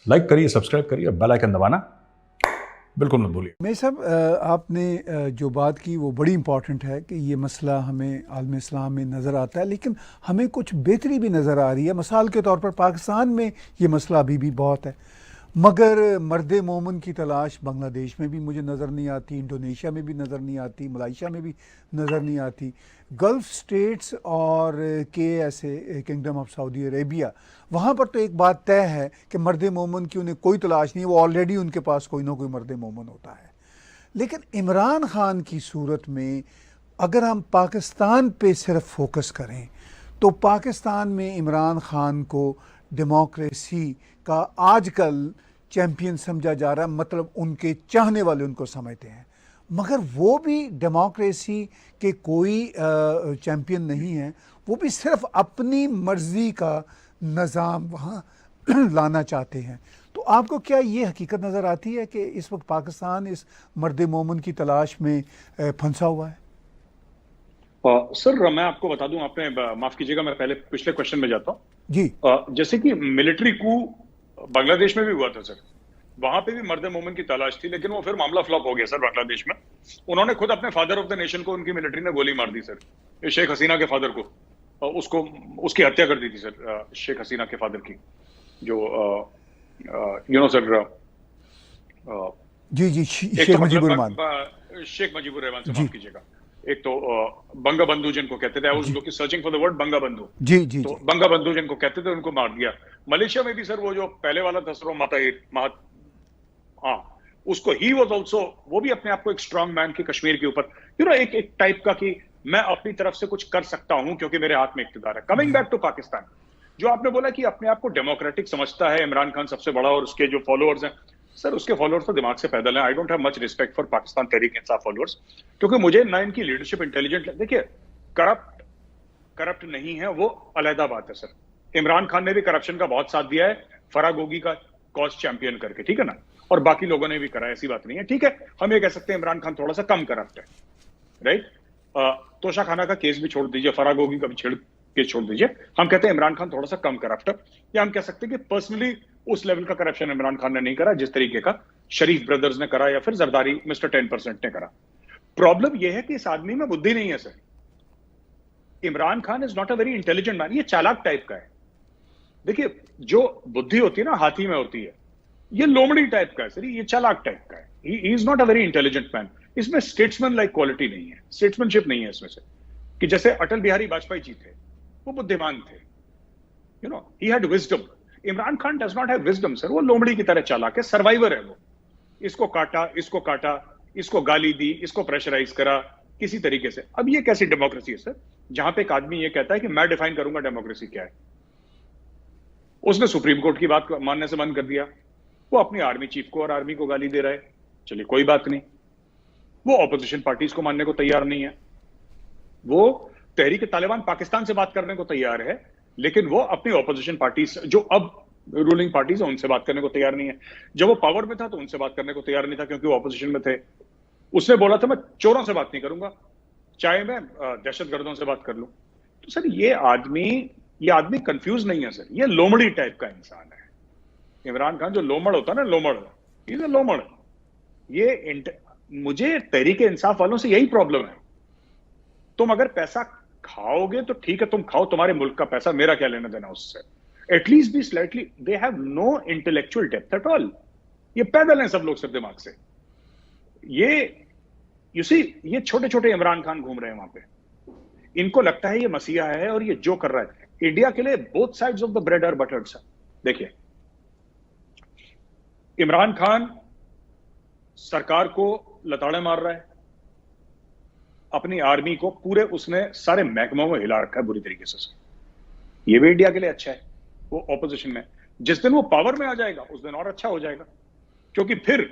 Like करिए, subscribe करिए, bell icon दबाना बिल्कुल मत भूलिए। मैं साहब, आपने जो बात की वो बड़ी इम्पॉर्टेंट है कि ये मसला हमें आलम इस्लाम में नज़र आता है, लेकिन हमें कुछ बेहतरी भी नज़र आ रही है। मिसाल के तौर पर पाकिस्तान में ये मसला अभी भी बहुत है, मगर मर्द मोमन की तलाश बांग्लादेश में भी मुझे नज़र नहीं आती, इंडोनेशिया में भी नज़र नहीं आती, मलाइशिया में भी नज़र नहीं आती। गल्फ़ स्टेट्स और के ऐसे किंगडम ऑफ सऊदी अरेबिया, वहाँ पर तो एक बात तय है कि मर्द मोमन की उन्हें कोई तलाश नहीं, वो ऑलरेडी उनके पास कोई ना कोई मर्द मोमन होता है। लेकिन इमरान खान की सूरत में अगर हम पाकिस्तान पे सिर्फ फोकस करें तो पाकिस्तान में इमरान खान को डेमोक्रेसी का आजकल चैम्पियन समझा जा रहा है, मतलब उनके चाहने वाले उनको समझते हैं, मगर वो भी डेमोक्रेसी के कोई चैम्पियन नहीं है। वो भी सिर्फ अपनी मर्ज़ी का निज़ाम वहाँ लाना चाहते हैं। तो आपको क्या ये हकीकत नज़र आती है कि इस वक्त पाकिस्तान इस मर्द मोमन की तलाश में फंसा हुआ है? सर, मैं आपको बता दूं, आपने माफ कीजिएगा, मैं पहले पिछले क्वेश्चन में जाता हूं जी। जैसे कि मिलिट्री कू बांग्लादेश में भी हुआ था सर, वहां पे भी मर्द मोमन की तलाश थी, लेकिन वो फिर मामला फ्लॉप हो गया सर बांग्लादेश में। उन्होंने खुद अपने फादर ऑफ द नेशन को उनकी मिलिट्री ने गोली मार दी सर, शेख हसीना के फादर को, उसको उसकी हत्या कर दी थी सर, शेख हसीना के फादर की, जो सर जी जी, शेख मुजीबुर रहमान, शेख मुजीबुर रहमान से, माफ कीजिएगा। एक तो बंगा बंधु जिनको कहते थे, I was looking searching for the word Banga Bandhu, जी जी, तो बंगा बंधु जिनको कहते थे उनको मार दिया। मलेशिया में भी सर वो जो पहले वाला दसरो हाँ, उसको ही वाज आल्सो, वो भी अपने आप को एक स्ट्रांग मैन की कश्मीर के ऊपर एक टाइप का कि मैं अपनी तरफ से कुछ कर सकता हूं क्योंकि मेरे हाथ में इख्तियार है। कमिंग बैक टू पाकिस्तान, जो आपने बोला कि अपने आप को डेमोक्रेटिक समझता है इमरान खान सबसे बड़ा और उसके जो फॉलोअर्स हैं, सर उसके फॉलोअर्स तो दिमाग से पैदल हैं। I don't have much respect for Pakistan Tehreek Insaf followers, क्योंकि मुझे ना इनकी लीडरशिप इंटेलिजेंट, देखिए करप्ट नहीं है वो अलहदा बात है सर। इमरान खान ने भी करप्शन का बहुत साथ दिया है, फरागोगी का कॉज चैंपियन करके, ठीक है ना, और बाकी लोगों ने भी करा, ऐसी बात नहीं है, ठीक है। हम ये कह सकते हैं इमरान खान थोड़ा सा कम करप्ट है, राइट। तोशा खाना का केस भी छोड़ दीजिए, फरागोगी का भी केस छोड़ दीजिए, हम कहते हैं इमरान खान थोड़ा सा कम करप्ट है, या हम कह सकते हैं कि पर्सनली उस लेवल का करप्शन इमरान खान ने नहीं करा जिस तरीके का शरीफ ब्रदर्स ने करा या फिर जरदारी मिस्टर 10% ने करा। प्रॉब्लम यह है कि इस आदमी में बुद्धि नहीं है sir. Imran Khan is not a very intelligent man, ये चालाक टाइप का है। देखिए, जो बुद्धि होती है ना हाथी में होती है, ये लोमड़ी टाइप का है सर, ये चालाक टाइप का है। He is not a very intelligent man. इसमें स्टेट्समैन लाइक क्वालिटी नहीं है, स्टेट्समैनशिप नहीं है इसमें से, कि जैसे अटल बिहारी वाजपेयी जी थे, वो बुद्धिमान थे, he had wisdom. Imran Khan does not have wisdom sir, वो लोमड़ी की तरह चालाक है, सर्वाइवर है वो। इसको काटा, इसको गाली दी, इसको प्रेशराइज करा किसी तरीके से। अब ये कैसी डेमोक्रेसी है सर, जहां पे एक आदमी ये कहता है कि मैं डिफाइन करूंगा डेमोक्रेसी क्या है। उसने सुप्रीम कोर्ट की बात मानने से बंद कर दिया, वो अपनी आर्मी चीफ को और आर्मी को गाली दे रहा है, चलिए कोई बात नहीं। वो ऑपोजिशन पार्टीज को मानने को तैयार नहीं है, वो तहरीक तालिबान पाकिस्तान से बात करने को तैयार है, लेकिन वो अपनी ऑपोजिशन पार्टीज जो अब रूलिंग पार्टीज है उनसे बात करने को तैयार नहीं है। जब वो पावर में था तो उनसे बात करने को तैयार नहीं था क्योंकि वो ऑपोजिशन में थे। उसने बोला था मैं चोरों से बात नहीं करूंगा, चाहे मैं दहशतगर्दों से बात कर लूं। तो सर ये आदमी कंफ्यूज नहीं है सर, ये लोमड़ी टाइप का इंसान है। इमरान खान जो लोमड़ होता है ना, लोमड़, ये मुझे तहरीक इंसाफ वालों से यही प्रॉब्लम है। तुम अगर पैसा खाओगे तो ठीक है, तुम खाओ, तुम्हारे मुल्क का पैसा, मेरा क्या लेना देना उससे। At least be slightly, they have no intellectual depth at all. ये पैदल हैं सब लोग सिर्फ दिमाग से। ये छोटे छोटे इमरान खान घूम रहे हैं वहां पे, इनको लगता है ये मसीहा है और ये जो कर रहा है इंडिया के लिए both sides of the bread are buttered sir. देखिए, इमरान खान सरकार को लताड़े मार रहा है, अपनी आर्मी को पूरे उसने सारे महकमों में हिला रखा है बुरी तरीके से। ये भी इंडिया के लिए अच्छा है। वो ऑपोजिशन में, जिस दिन वो पावर में आ जाएगा उस दिन और अच्छा हो जाएगा, क्योंकि फिर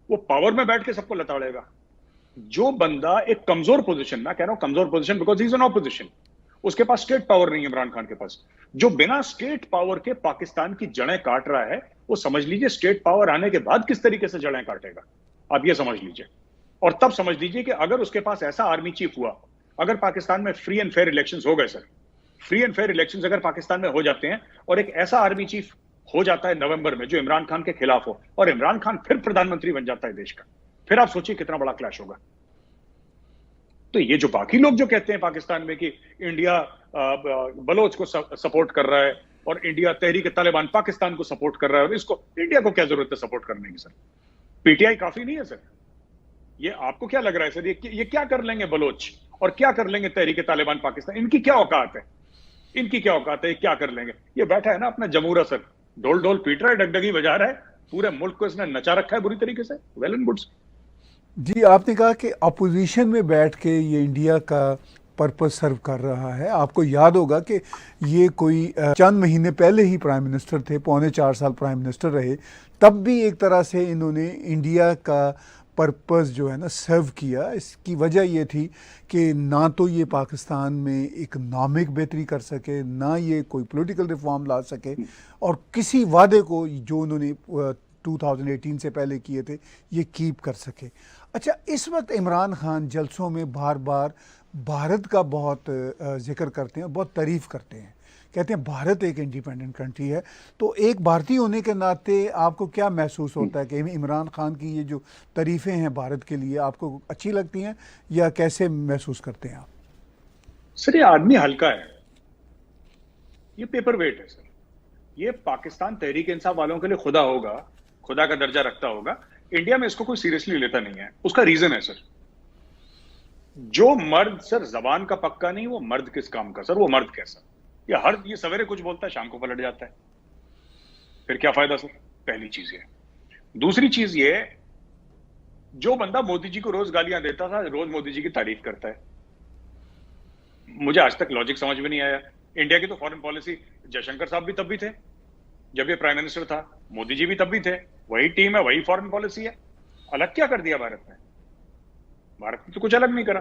वो पावर में बैठ के सबको लताड़ेगा। जो बंदा एक कमजोर पोजीशन, मैं कह रहा हूं कमजोर position because he is an opposition, उसके पास स्टेट पावर नहीं है इमरान खान के पास, जो बिना स्टेट पावर के पाकिस्तान की जड़ें काट रहा है, वो समझ लीजिए स्टेट पावर आने के बाद किस तरीके से जड़ें काटेगा, आप ये समझ लीजिए। और तब समझ लीजिए कि अगर उसके पास ऐसा आर्मी चीफ हुआ, अगर पाकिस्तान में फ्री एंड फेयर इलेक्शंस हो गए sir, free and fair elections अगर पाकिस्तान में हो जाते हैं और एक ऐसा आर्मी चीफ हो जाता है नवंबर में जो इमरान खान के खिलाफ हो, और इमरान खान फिर प्रधानमंत्री बन जाता है देश का, फिर आप सोचिए कितना बड़ा क्लैश होगा। तो ये जो बाकी लोग जो कहते हैं पाकिस्तान में कि इंडिया बलोच को सपोर्ट कर रहा है और इंडिया तहरीक तालिबान पाकिस्तान को सपोर्ट कर रहा है, और इसको इंडिया को क्या जरूरत है सपोर्ट करने की सर? पीटीआई काफी नहीं है सर? ये आपको क्या लग रहा है सर? ये क्या कर लेंगे बलोच और क्या कर लेंगे तहरीक तालिबान पाकिस्तान? इनकी क्या औकात है? इनकी क्या औकात है? क्या कर लेंगे? ये बैठा है ना अपना जमूरा सर, ढोल ढोल पीट रहा है, डगडगी बजा रहा है, पूरे मुल्क को इसने नचा रखा है बुरी तरीके से। Well and good. जी, आपने कहा कि अपोजिशन में बैठ के ये इंडिया का पर्पस सर्व कर रहा है। आपको याद होगा कि ये कोई चंद महीने पहले ही प्राइम मिनिस्टर थे, 4.25 साल प्राइम मिनिस्टर रहे, तब भी एक तरह से इन्होंने इंडिया का पर्पस जो है ना सर्व किया। इसकी वजह ये थी कि ना तो ये पाकिस्तान में इकनॉमिक बेहतरी कर सके, ना ये कोई पॉलिटिकल रिफॉर्म ला सके, और किसी वादे को जो उन्होंने 2018 से पहले किए थे ये कीप कर सके। अच्छा, इस वक्त इमरान खान जलसों में बार बार भारत का बहुत जिक्र करते हैं, बहुत तारीफ़ करते हैं, कहते हैं भारत एक इंडिपेंडेंट कंट्री है। तो एक भारतीय होने के नाते आपको क्या महसूस होता है कि इमरान खान की ये जो तारीफ़ें हैं भारत के लिए आपको अच्छी लगती हैं, या कैसे महसूस करते हैं आप? सर ये आदमी हल्का है, ये पेपर वेट है सर। ये पाकिस्तान तहरीक इंसाफ वालों के लिए खुदा होगा, खुदा का दर्जा रखता होगा, इंडिया में इसको कोई सीरियसली लेता नहीं है। उसका रीजन है सर, जो मर्द सर जबान का पक्का नहीं, वो मर्द किस काम का सर? वो मर्द कैसा? ये सवेरे कुछ बोलता है, शाम को पलट जाता है, फिर क्या फायदा सर? पहली चीज ये। दूसरी चीज ये, जो बंदा मोदी जी को रोज गालियां देता था, रोज मोदी जी की तारीफ करता है। मुझे आज तक लॉजिक समझ में नहीं आया। इंडिया की तो फॉरेन पॉलिसी, जयशंकर साहब भी तब भी थे जब ये प्राइम मिनिस्टर था, मोदी जी भी तब भी थे, वही टीम है, वही फॉरेन पॉलिसी है। अलग क्या कर दिया भारत ने? भारत ने तो कुछ अलग नहीं करा।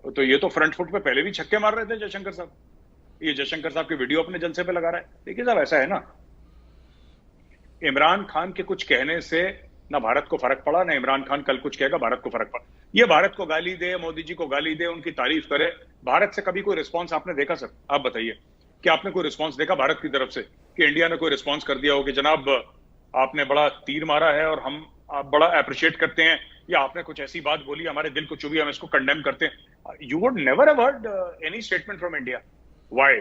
तो ये तो फ्रंट फुट पे पहले भी छक्के मार रहे थे जयशंकर साहब। ये जयशंकर साहब की वीडियो अपने जलसे पे लगा रहा है। देखिए साहब, ऐसा है ना, इमरान खान के कुछ कहने से ना भारत को फर्क पड़ा, ना इमरान खान कल कुछ कहेगा भारत को फर्क पड़ा। ये भारत को गाली दे, मोदी जी को गाली दे, उनकी तारीफ करे, भारत से कभी कोई रिस्पॉन्स आपने देखा सर? आप बताइए कि आपने कोई रिस्पॉन्स देखा भारत की तरफ से कि इंडिया ने कोई रिस्पॉन्स कर दिया हो कि जनाब आपने बड़ा तीर मारा है और हम आप बड़ा अप्रिशिएट करते हैं, या आपने कुछ ऐसी बात बोली हमारे दिल को चुभी, हम इसको कंडेम करते हैं? You would never have heard any statement from India. Why?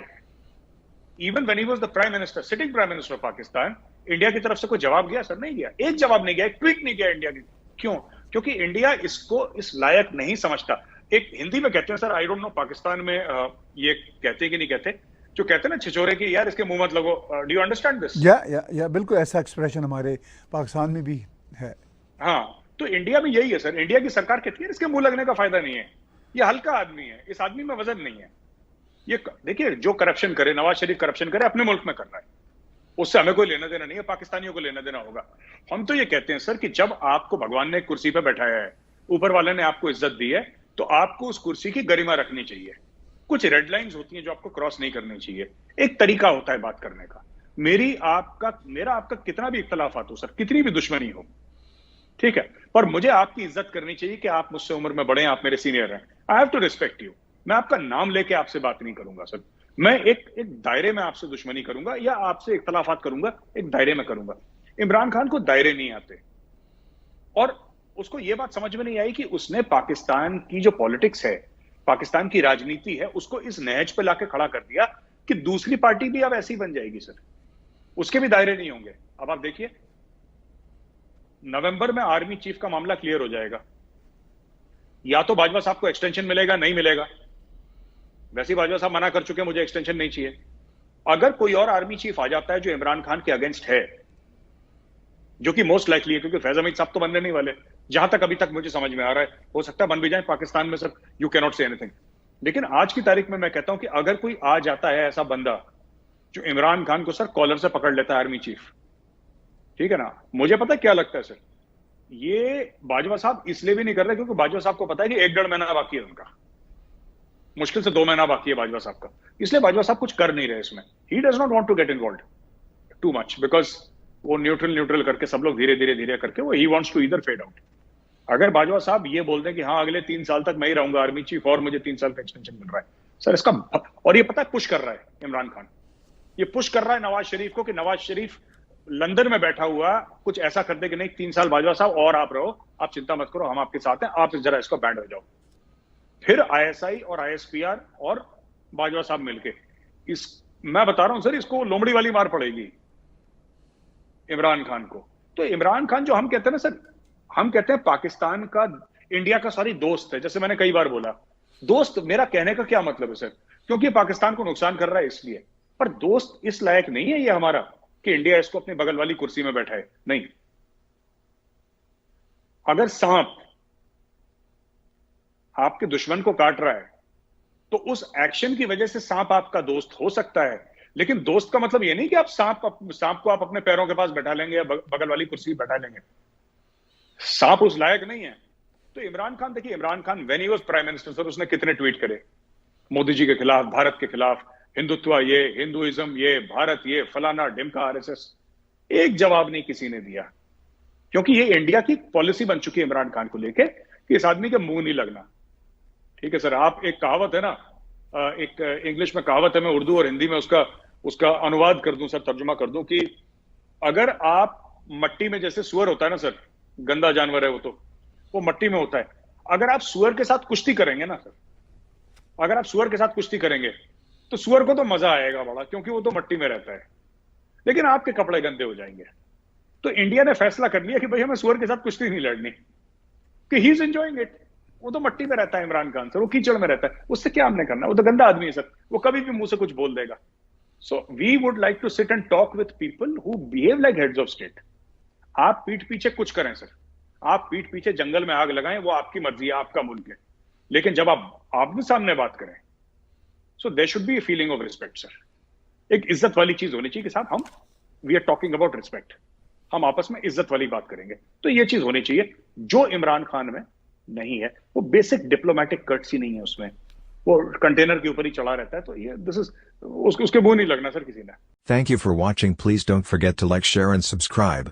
Even when he was the prime minister, sitting prime minister of Pakistan, India की तरफ से कोई जवाब गया सर? नहीं गया, एक जवाब नहीं गया, एक ट्वीट नहीं गया इंडिया की। क्यों? क्योंकि इंडिया इसको इस लायक नहीं समझता। एक हिंदी में कहते हैं sir, I don't know Pakistan में ये कहते हैं कि नहीं कहते, जो कहते हैं ना छिछोरे की, यार इसके मुंह मत लगो। Do you understand this? या बिल्कुल ऐसा एक्सप्रेशन हमारे पाकिस्तान में भी है। हाँ, तो इंडिया में यही है सर। इंडिया की सरकार कहती है इसके मुंह लगने का फायदा नहीं है, ये हल्का आदमी है, इस आदमी में वजन नहीं है। ये देखिए, जो करप्शन करे, नवाज शरीफ करप्शन करे, अपने मुल्क में कर रहा है, उससे हमें कोई लेना देना नहीं है, पाकिस्तानियों को लेना देना होगा। हम तो ये कहते हैं सर कि जब आपको भगवान ने एक कुर्सी पे बैठाया है, ऊपर वाले ने आपको इज्जत दी है, तो आपको उस कुर्सी की गरिमा रखनी चाहिए। कुछ रेड लाइंस होती हैं जो आपको क्रॉस नहीं करनी चाहिए। एक तरीका होता है बात करने का। मेरा आपका कितना भी इख्तलाफात हो सर, कितनी भी दुश्मनी हो, ठीक है, पर मुझे आपकी इज्जत करनी चाहिए कि आप मुझसे उम्र में बड़े हैं, आप मेरे सीनियर हैं। I have to respect you. मैं आपका नाम लेके आपसे बात नहीं करूंगा सर। मैं एक दायरे में आपसे दुश्मनी करूंगा या आपसे इख्तलाफात करूंगा, एक दायरे में करूंगा। इमरान खान को दायरे नहीं आते, और उसको यह बात समझ में नहीं आई कि उसने पाकिस्तान की जो पॉलिटिक्स है, पाकिस्तान की राजनीति है, उसको इस नहज पे लाके खड़ा कर दिया कि दूसरी पार्टी भी अब ऐसी बन जाएगी सर, उसके भी दायरे नहीं होंगे। अब आप देखिए, नवंबर में आर्मी चीफ का मामला क्लियर हो जाएगा, या तो बाजवा साहब को एक्सटेंशन मिलेगा, नहीं मिलेगा। वैसे बाजवा साहब मना कर चुके, मुझे एक्सटेंशन नहीं चाहिए। अगर कोई और आर्मी चीफ आ जाता है जो इमरान खान के अगेंस्ट है, जो कि मोस्ट लाइकली है, क्योंकि फैज हमीद साहब तो बनने नहीं वाले, जहां तक अभी तक मुझे समझ में आ रहा है। हो सकता है बन भी जाए पाकिस्तान में sir, you can not say anything. लेकिन आज की तारीख में मैं कहता हूं कि अगर कोई आ जाता है ऐसा बंदा जो इमरान खान को सर कॉलर से पकड़ लेता है, आर्मी चीफ, ठीक है ना, मुझे पता है क्या लगता है सर, ये बाजवा साहब इसलिए भी नहीं कर रहे क्योंकि बाजवा साहब को पता है कि 1-1.5 महीना बाकी है उनका, मुश्किल से 2 महीना बाकी है बाजवा साहब का, इसलिए बाजवा साहब कुछ कर नहीं रहे इसमें। He does not want to get involve too much, because वो न्यूट्रल करके सब लोग धीरे धीरे करके वो he wants to either fade out. अगर बाजवा साहब ये बोल दें कि हाँ अगले 3 साल तक मैं ही रहूंगा आर्मी चीफ और मुझे 3 साल का एक्सटेंशन मिल रहा है सर, इसका, और ये पता है पुश कर रहा है इमरान खान, ये पुश कर रहा है नवाज शरीफ को कि नवाज शरीफ लंदन में बैठा हुआ कुछ ऐसा कर दे कि नहीं 3 साल बाजवा साहब और आप रहो, आप चिंता मत करो, हम आपके साथ हैं, आप जरा इसको बैंड हो जाओ। फिर आईएसआई और आईएसपीआर और बाजवा साहब मिलके मैं बता रहा हूं सर, इसको लोमड़ी वाली मार पड़ेगी इमरान खान को। तो इमरान खान जो हम कहते हैं ना सर, हम कहते हैं पाकिस्तान का, इंडिया का सारी दोस्त है। जैसे मैंने कई बार बोला, दोस्त मेरा कहने का क्या मतलब है सर, क्योंकि पाकिस्तान को नुकसान कर रहा है इसलिए, पर दोस्त इस लायक नहीं है ये हमारा कि इंडिया इसको अपनी बगल वाली कुर्सी में बैठाए। नहीं, अगर सांप आपके दुश्मन को काट रहा है तो उस एक्शन की वजह से सांप आपका दोस्त हो सकता है, लेकिन दोस्त का मतलब ये नहीं कि आप सांप को आप अपने पैरों के पास बैठा लेंगे या बगल वाली कुर्सी बैठा लेंगे। सांप उस लायक नहीं है। तो इमरान खान, देखिए Imran Khan when he was prime minister sir, उसने कितने ट्वीट करे मोदी जी के खिलाफ, भारत के खिलाफ, हिंदुत्व ये, हिंदुइज्म ये, भारत ये, फलाना ढिमका आरएसएस। एक जवाब नहीं किसी ने दिया, क्योंकि ये इंडिया की पॉलिसी बन चुकी है इमरान खान को लेके कि इस आदमी के मुंह नहीं लगना। ठीक है सर, आप एक कहावत है ना, एक इंग्लिश में कहावत है, मैं उर्दू और हिंदी में उसका अनुवाद कर दूं सर, तर्जुमा कर दूं कि अगर आप मट्टी में, जैसे सुअर होता है ना सर, गंदा जानवर है वो मट्टी में होता है, अगर आप सुअर के साथ कुश्ती करेंगे ना सर, अगर आप सुअर के साथ कुश्ती करेंगे तो सुअर को तो मजा आएगा बड़ा, क्योंकि वो तो मट्टी में रहता है, लेकिन आपके कपड़े गंदे हो जाएंगे। तो इंडिया ने फैसला कर लिया कि भाई हमें सुअर के साथ कुश्ती नहीं लड़नी, कि ही इज एंजॉयिंग इट। वो तो मट्टी में रहता है इमरान खान सर, वो कीचड़ में रहता है, उससे क्या हमने करना, वो तो गंदा आदमी है सर, वो कभी भी मुंह से कुछ बोल देगा। So we would like to sit and talk with people who behave like heads of state. आप पीठ पीछे कुछ करें सर, आप पीठ पीछे जंगल में आग लगाएं, वो आपकी मर्जी है, आपका मुल्क है, लेकिन जब आप आमने सामने बात करें, so there should be a feeling of respect sir. एक इज्जत वाली चीज होनी चाहिए कि साहब हम we are talking about respect, हम आपस में इज्जत वाली बात करेंगे। तो ये चीज होनी चाहिए जो इमरान खान में नहीं है। वो बेसिक डिप्लोमेटिक कर्टसी नहीं है उसमें, वो कंटेनर के ऊपर ही चढ़ा रहता है। तो ये दिस इज उसके मुंह नहीं लगना सर किसी ने। Thank you for watching. Please don't forget to like, share and subscribe.